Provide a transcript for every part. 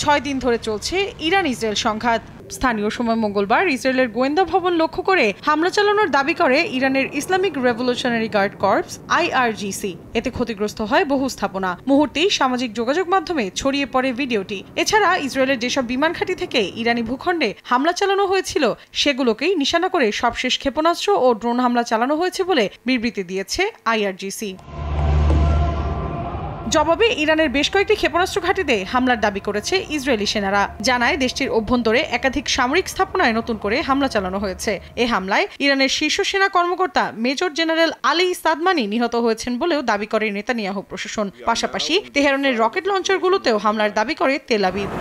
6 দিন ধরে চলছে ইরান-ইসরায়েল সংঘাত। স্থানীয় সময় মঙ্গলবার ইসরায়েলের গোয়েন্দা ভবন লক্ষ্য করে হামলা চালানোর দাবি করে ইরানের Islamic Revolutionary Guard Corps IRGC। এতে ক্ষতিগ্রস্ত হয় বহু স্থাপনা। মুহূর্তেই সামাজিক যোগাযোগ মাধ্যমে ছড়িয়ে পড়ে ভিডিওটি। এছাড়া ইসরায়েলের যেসব বিমান ঘাঁটি থেকে ইরানি ভূখণ্ডে হামলা চালানো হয়েছিল সেগুলোকেই নিশানা করে সবশেষ ক্ষেপণাস্ত্র ও ড্রোন হামলা চালানো হয়েছে বলে বিবৃতি দিয়েছে IRGC। জবাবে ইরানের বেশ কয়েকটি ক্ষেপণাস্ত্র ঘাঁটিতে হামলার দাবি করেছে ইসরায়েলি সেনারা। জানায় দেশটির অভ্যন্তরে একাধিক সামরিক স্থাপনায় নতুন করে হামলা চালানো হয়েছে। এ হামলায় ইরানের শীর্ষ সেনা কর্মকর্তা মেজর জেনারেল আলী সাদমানি নিহত হয়েছেন বলেও দাবি করে নেতানিয়াহু প্রশাসন। পাশাপাশি তেহরানের রকেট লঞ্চারগুলোতেও হামলার দাবি করে তেল আবিব।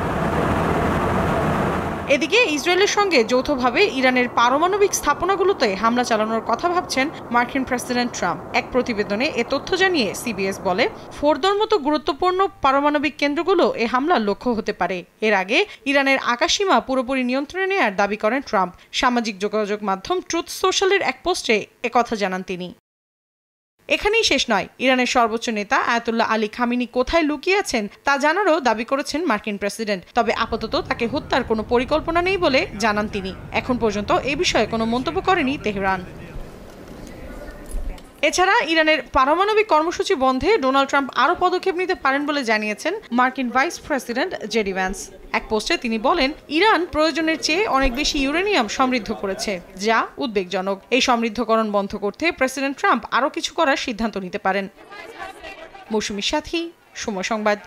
এদিকে ইসরায়েলের সঙ্গে যৌথভাবে ইরানের পারমাণবিক স্থাপনাগুলোতে হামলা চালানোর কথা ভাবছেন মার্কিন প্রেসিডেন্ট ট্রাম্প। এক প্রতিবেদনে এ তথ্য জানিয়ে CBS বলে, ফোর্দোর মতো গুরুত্বপূর্ণ পারমাণবিক কেন্দ্রগুলো এ হামলার লক্ষ্য হতে পারে। এর আগে ইরানের আকাশসীমা পুরোপুরি নিয়ন্ত্রণে নেয়ার দাবি করেন ট্রাম্প। সামাজিক যোগাযোগ মাধ্যম ট্রুথ সোশ্যালের এক পোস্টে একথা জানান তিনি। এখানেই শেষ নয়, ইরানের সর্বোচ্চ নেতা আয়াতুল্লাহ আলী খামিনি কোথায় লুকিয়ে আছেন তা জানারও দাবি করেছেন মার্কিন প্রেসিডেন্ট। তবে আপাতত তাকে হত্যার কোনো পরিকল্পনা নেই বলে জানান তিনি। এখন পর্যন্ত এ বিষয়ে কোনো মন্তব্য করেনি তেহরান। এছাড়া ইরানের পারমাণবিক কর্মসূচি বন্ধে ডোনাল্ড ট্রাম্প আরও পদক্ষেপ নিতে পারেন বলে জানিয়েছেন মার্কিন ভাইস প্রেসিডেন্ট জেডি ভ্যান্স। এক পোস্টে তিনি বলেন, ইরান প্রয়োজনের চেয়ে অনেক বেশি ইউরেনিয়াম সমৃদ্ধ করেছে, যা উদ্বেগজনক। এই সমৃদ্ধকরণ বন্ধ করতে প্রেসিডেন্ট ট্রাম্প আরও কিছু করার সিদ্ধান্ত নিতে পারেন। মৌসুমীর সাথী, সময় সংবাদ।